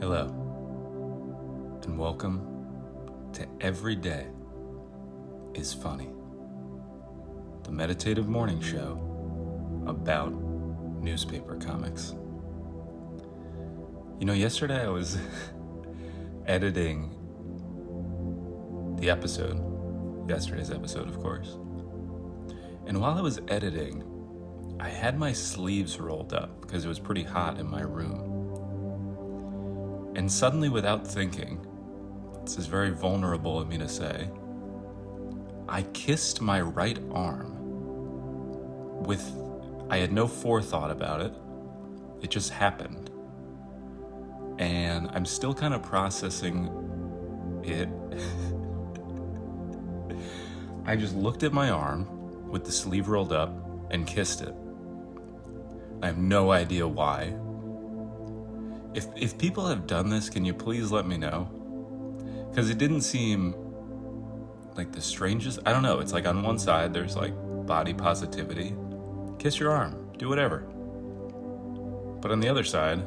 Hello, and welcome to Every Day is Funny, the meditative morning show about newspaper comics. You know, yesterday I was editing the episode, yesterday's episode, of course, and while I was editing, I had my sleeves rolled up because it was pretty hot in my room. And suddenly, without thinking, this is very vulnerable of me to say, I kissed my right arm I had no forethought about it. It just happened. And I'm still kind of processing it. I just looked at my arm with the sleeve rolled up and kissed it. I have no idea why. If people have done this, can you please let me know? Because it didn't seem like the strangest. I don't know. It's like on one side, there's like body positivity. Kiss your arm. Do whatever. But on the other side,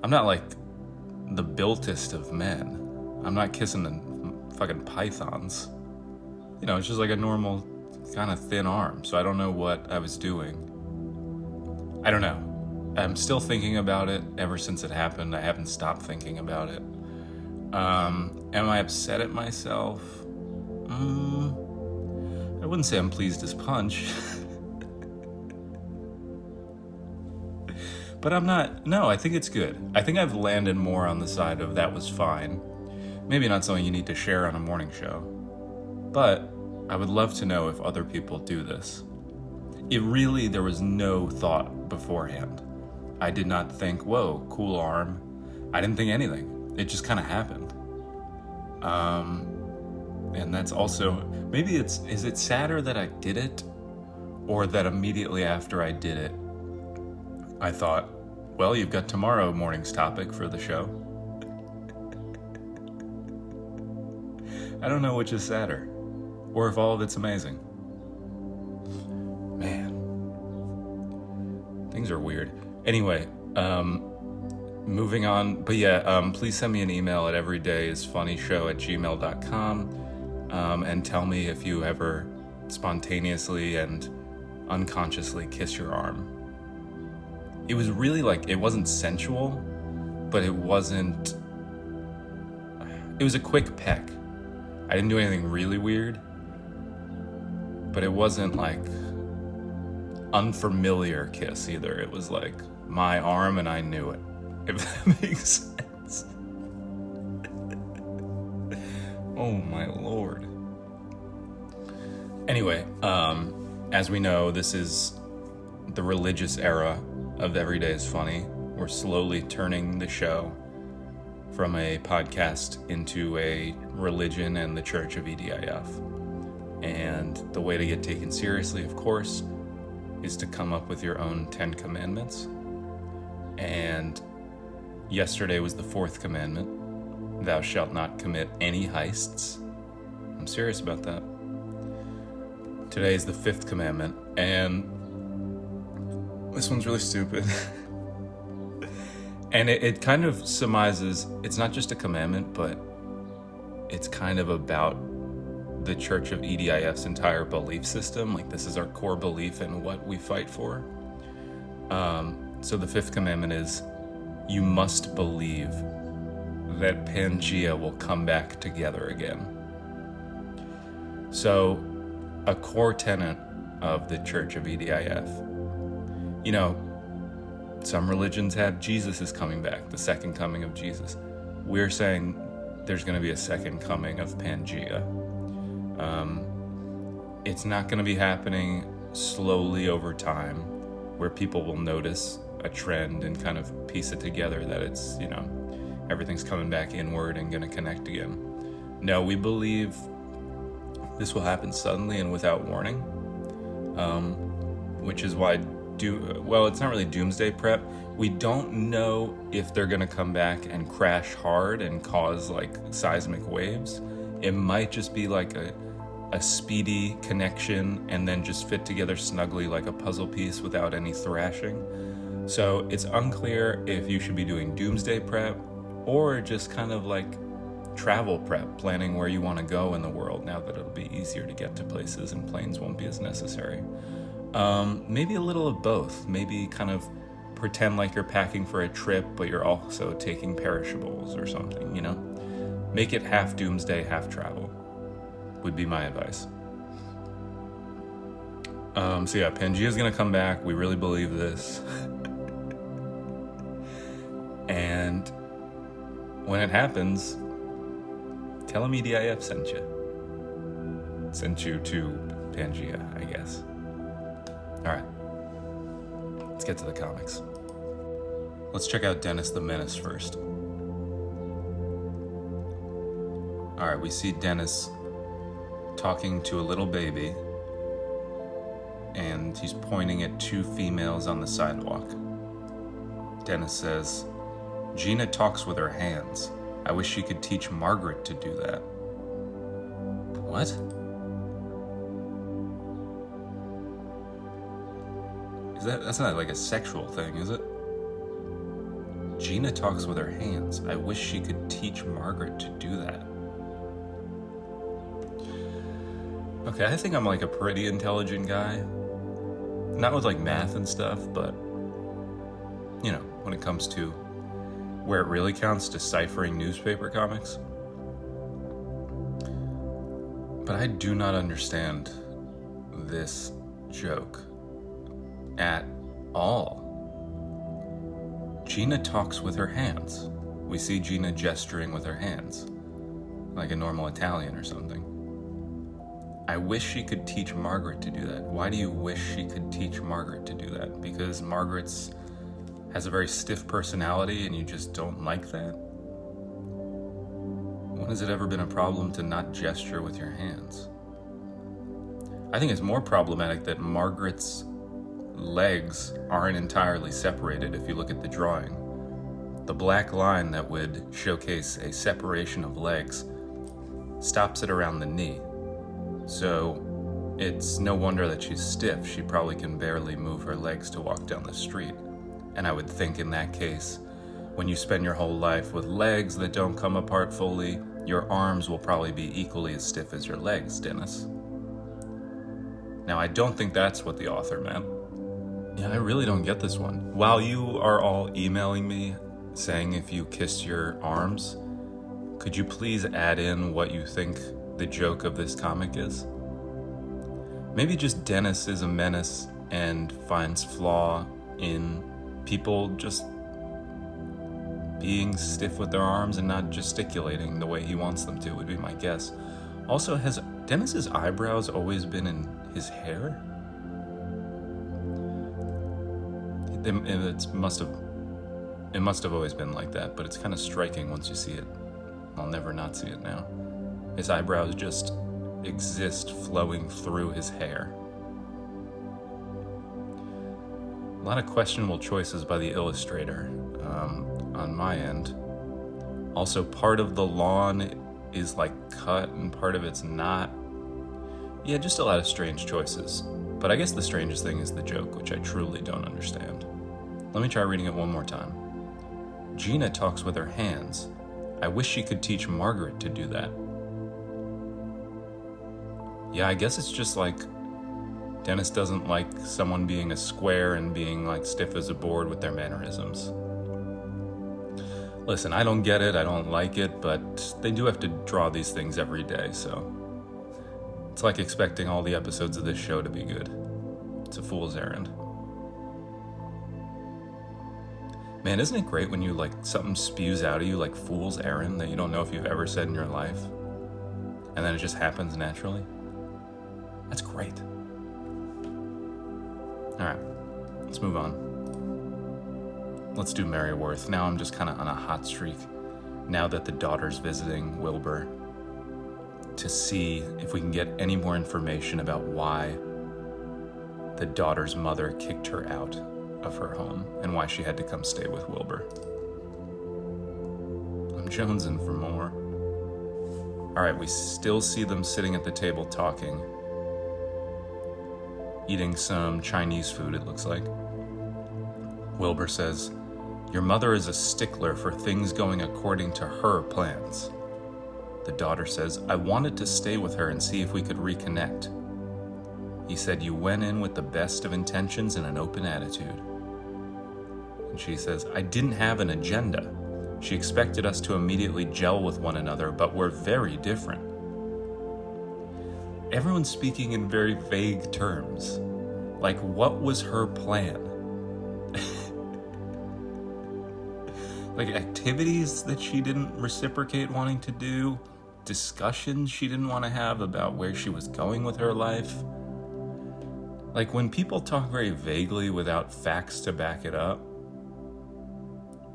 I'm not like the builtest of men. I'm not kissing the fucking pythons. You know, it's just like a normal kind of thin arm. So I don't know what I was doing. I don't know. I'm still thinking about it ever since it happened. I haven't stopped thinking about it. Am I upset at myself? I wouldn't say I'm pleased as punch. But I'm not. No, I think it's good. I think I've landed more on the side of that was fine. Maybe not something you need to share on a morning show. But I would love to know if other people do this. There was no thought beforehand. I did not think, whoa, cool arm. I didn't think anything. It just kind of happened. And that's also, maybe is it sadder that I did it? Or that immediately after I did it, I thought, well, you've got tomorrow morning's topic for the show. I don't know which is sadder. Or if all of it's amazing. Man. Things are weird. Anyway, moving on. But yeah, please send me an email at everydaysfunnyshow@gmail.com and tell me if you ever spontaneously and unconsciously kiss your arm. It was really like, it wasn't sensual, but it was a quick peck. I didn't do anything really weird, but it wasn't like unfamiliar kiss either. It was like my arm and I knew it, if that makes sense. Oh my Lord. Anyway, as we know, this is the religious era of Every Day is Funny. We're slowly turning the show from a podcast into a religion and the Church of EDIF. And the way to get taken seriously, of course, is to come up with your own 10 commandments. And yesterday was the 4th commandment. Thou shalt not commit any heists. I'm serious about that. Today is the 5th commandment, and this one's really stupid. And it kind of surmises, it's not just a commandment, but it's kind of about the Church of EDIF's entire belief system. Like, this is our core belief in what we fight for. So the 5th commandment is, you must believe that Pangea will come back together again. So a core tenet of the Church of EDIF, you know, some religions have Jesus is coming back, the second coming of Jesus. We're saying there's going to be a second coming of Pangea. It's not going to be happening slowly over time, where people will notice a trend and kind of piece it together that it's, you know, everything's coming back inward and going to connect again. No, we believe this will happen suddenly and without warning, which is why it's not really doomsday prep. We don't know if they're going to come back and crash hard and cause like seismic waves. It might just be like a speedy connection and then just fit together snugly like a puzzle piece without any thrashing. So it's unclear if you should be doing doomsday prep or just kind of like travel prep, planning where you want to go in the world now that it'll be easier to get to places and planes won't be as necessary. Maybe a little of both. Maybe kind of pretend like you're packing for a trip, but you're also taking perishables or something, you know? Make it half doomsday, half travel, would be my advice. So yeah, Pangea's gonna come back. We really believe this. And when it happens, tell him EDIF sent you. Sent you to Pangea, I guess. Alright. Let's get to the comics. Let's check out Dennis the Menace first. Alright, we see Dennis talking to a little baby, and he's pointing at two females on the sidewalk. Dennis says, "Gina talks with her hands. I wish she could teach Margaret to do that." What? That's not like a sexual thing, is it? Gina talks with her hands. I wish she could teach Margaret to do that. Okay, I think I'm like a pretty intelligent guy. Not with like math and stuff, but you know, when it comes to where it really counts, deciphering newspaper comics. But I do not understand this joke at all. Gina talks with her hands. We see Gina gesturing with her hands, like a normal Italian or something. I wish she could teach Margaret to do that. Why do you wish she could teach Margaret to do that? Because Margaret's has a very stiff personality and you just don't like that? When has it ever been a problem to not gesture with your hands? I think it's more problematic that Margaret's legs aren't entirely separated if you look at the drawing. The black line that would showcase a separation of legs stops at around the knee. So it's no wonder that she's stiff. She probably can barely move her legs to walk down the street. And I would think in that case, when you spend your whole life with legs that don't come apart fully, your arms will probably be equally as stiff as your legs, Dennis. Now, I don't think that's what the author meant. Yeah, I really don't get this one. While you are all emailing me saying if you kiss your arms, could you please add in what you think the joke of this comic is? Maybe just Dennis is a menace and finds flaw in people just being stiff with their arms and not gesticulating the way he wants them to, would be my guess. Also, has Dennis's eyebrows always been in his hair? It must have always been like that, but it's kind of striking once you see it. I'll never not see it now. His eyebrows just exist flowing through his hair. A lot of questionable choices by the illustrator on my end. Also, part of the lawn is like cut and part of it's not. Yeah, just a lot of strange choices. But I guess the strangest thing is the joke, which I truly don't understand. Let me try reading it one more time. Gina talks with her hands. I wish she could teach Margaret to do that. Yeah, I guess it's just like Dennis doesn't like someone being a square and being like stiff as a board with their mannerisms. Listen, I don't get it, I don't like it, but they do have to draw these things every day, so it's like expecting all the episodes of this show to be good. It's a fool's errand. Man, isn't it great when you like something spews out of you like fool's errand that you don't know if you've ever said in your life, and then it just happens naturally? That's great. Alright, let's move on. Let's do Merryworth. Now I'm just kind of on a hot streak, now that the daughter's visiting Wilbur, to see if we can get any more information about why the daughter's mother kicked her out of her home and why she had to come stay with Wilbur. I'm jonesing for more. Alright, we still see them sitting at the table talking, eating some Chinese food, it looks like. Wilbur says, "Your mother is a stickler for things going according to her plans." The daughter says, "I wanted to stay with her and see if we could reconnect." He said, "You went in with the best of intentions and an open attitude." And she says, "I didn't have an agenda. She expected us to immediately gel with one another, but we're very different." Everyone's speaking in very vague terms. Like, what was her plan? Like, activities that she didn't reciprocate wanting to do? Discussions she didn't want to have about where she was going with her life? Like, when people talk very vaguely without facts to back it up,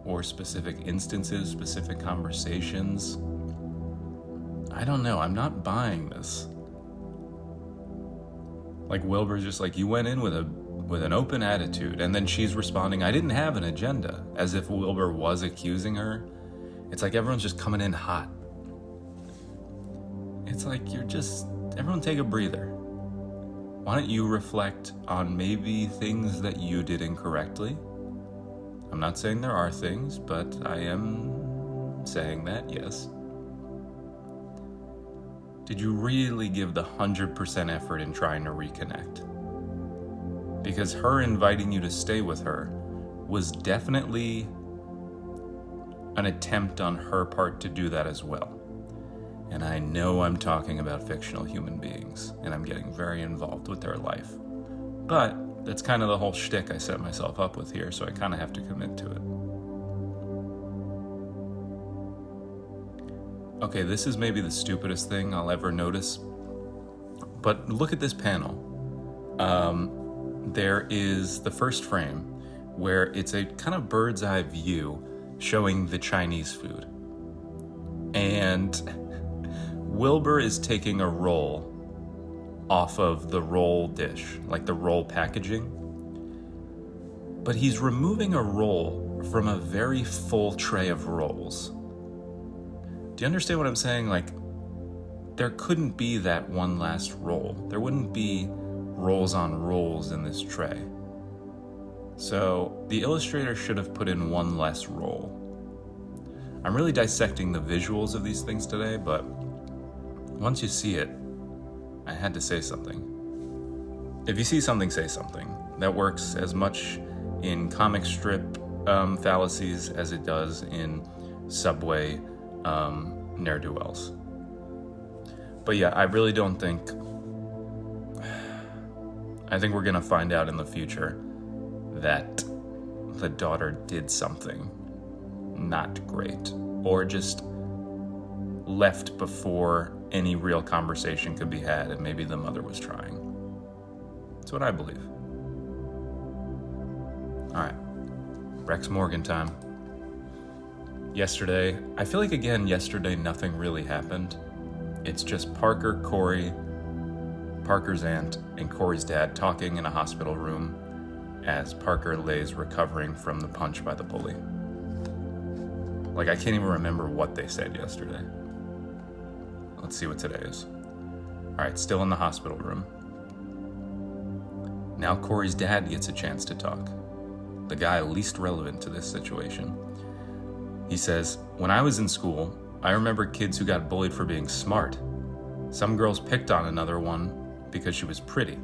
or specific instances, specific conversations, I don't know, I'm not buying this. Like, Wilbur's just like, "You went in with an open attitude," and then she's responding, "I didn't have an agenda," as if Wilbur was accusing her. It's like everyone's just coming in hot. It's like, everyone take a breather. Why don't you reflect on maybe things that you did incorrectly? I'm not saying there are things, but I am saying that, yes. Did you really give the 100% effort in trying to reconnect? Because her inviting you to stay with her was definitely an attempt on her part to do that as well. And I know I'm talking about fictional human beings, and I'm getting very involved with their life. But that's kind of the whole shtick I set myself up with here, so I kind of have to commit to it. Okay, this is maybe the stupidest thing I'll ever notice, but look at this panel. There is the first frame where it's a kind of bird's eye view showing the Chinese food. And Wilbur is taking a roll off of the roll dish, like the roll packaging. But he's removing a roll from a very full tray of rolls. Do you understand what I'm saying? Like, there couldn't be that one last roll. There wouldn't be rolls on rolls in this tray. So the illustrator should have put in one less roll. I'm really dissecting the visuals of these things today, but once you see it, I had to say something. If you see something, say something. That works as much in comic strip fallacies as it does in Subway ne'er-do-wells. But yeah, I really don't think... I think we're going to find out in the future that the daughter did something not great, or just left before any real conversation could be had, and maybe the mother was trying. That's what I believe. Alright, Rex Morgan time. Yesterday, I feel like yesterday nothing really happened. It's just Parker, Corey, Parker's aunt, and Corey's dad talking in a hospital room as Parker lays recovering from the punch by the bully. Like, I can't even remember what they said yesterday. Let's see what today is. Alright, still in the hospital room. Now Corey's dad gets a chance to talk. The guy least relevant to this situation. He says, "When I was in school, I remember kids who got bullied for being smart. Some girls picked on another one because she was pretty.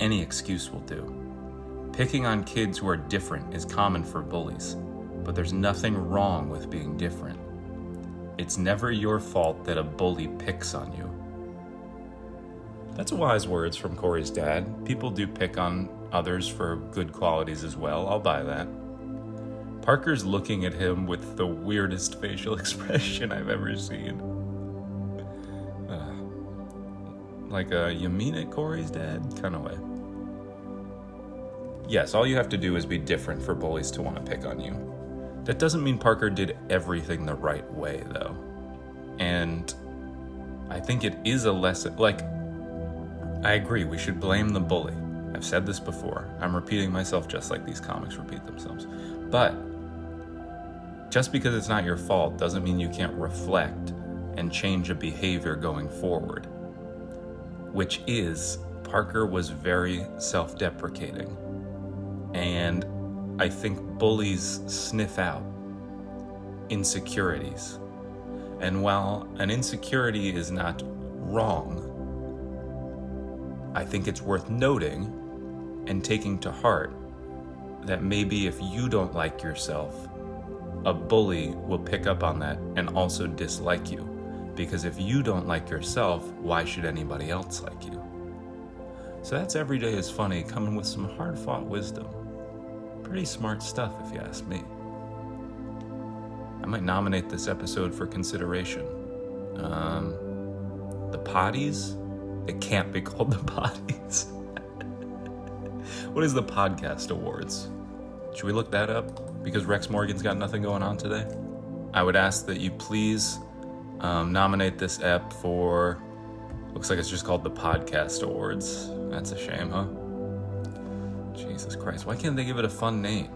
Any excuse will do. Picking on kids who are different is common for bullies, but there's nothing wrong with being different. It's never your fault that a bully picks on you." That's wise words from Corey's dad. People do pick on others for good qualities as well. I'll buy that. Parker's looking at him with the weirdest facial expression I've ever seen. Like a "you mean it, Corey's dad" kind of way. Yes, all you have to do is be different for bullies to want to pick on you. That doesn't mean Parker did everything the right way, though. And I think it is a lesson. Like, I agree, we should blame the bully. I've said this before. I'm repeating myself just like these comics repeat themselves. But just because it's not your fault doesn't mean you can't reflect and change a behavior going forward. Which is, Parker was very self-deprecating. And I think bullies sniff out insecurities. And while an insecurity is not wrong, I think it's worth noting and taking to heart that maybe if you don't like yourself, a bully will pick up on that and also dislike you. Because if you don't like yourself, why should anybody else like you? So that's Every Day is Funny, coming with some hard-fought wisdom. Pretty smart stuff, if you ask me. I might nominate this episode for consideration. The Potties? It can't be called the Potties. What is the Podcast Awards? Should we look that up? Because Rex Morgan's got nothing going on today. I would ask that you please nominate this ep for, looks like it's just called the Podcast Awards. That's a shame, huh? Jesus Christ, why can't they give it a fun name?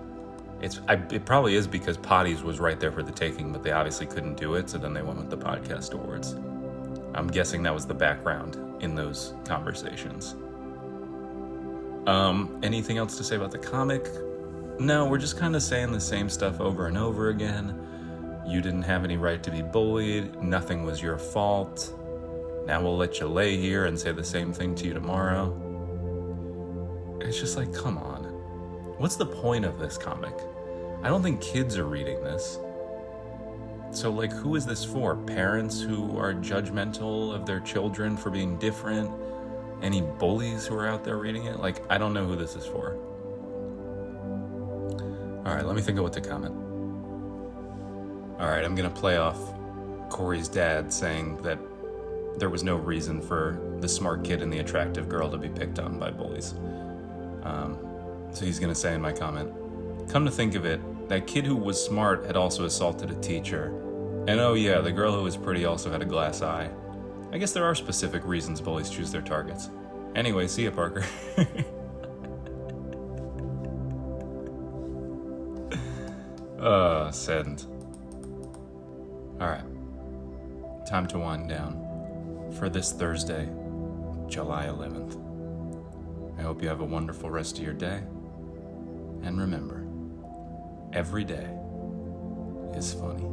It probably is because Potties was right there for the taking, but they obviously couldn't do it, so then they went with the Podcast Awards. I'm guessing that was the background in those conversations. Anything else to say about the comic? No, we're just kind of saying the same stuff over and over again. You didn't have any right to be bullied. Nothing was your fault. Now we'll let you lay here and say the same thing to you tomorrow. It's just like, come on. What's the point of this comic? I don't think kids are reading this. So, like, who is this for? Parents who are judgmental of their children for being different? Any bullies who are out there reading it? Like, I don't know who this is for. All right, let me think of what to comment. All right, I'm going to play off Corey's dad saying that there was no reason for the smart kid and the attractive girl to be picked on by bullies. So he's going to say in my comment, come to think of it, that kid who was smart had also assaulted a teacher. And oh yeah, the girl who was pretty also had a glass eye. I guess there are specific reasons bullies choose their targets. Anyway, see ya, Parker. Send. Alright. Time to wind down for this Thursday, July 11th. I hope you have a wonderful rest of your day. And remember, every day is funny.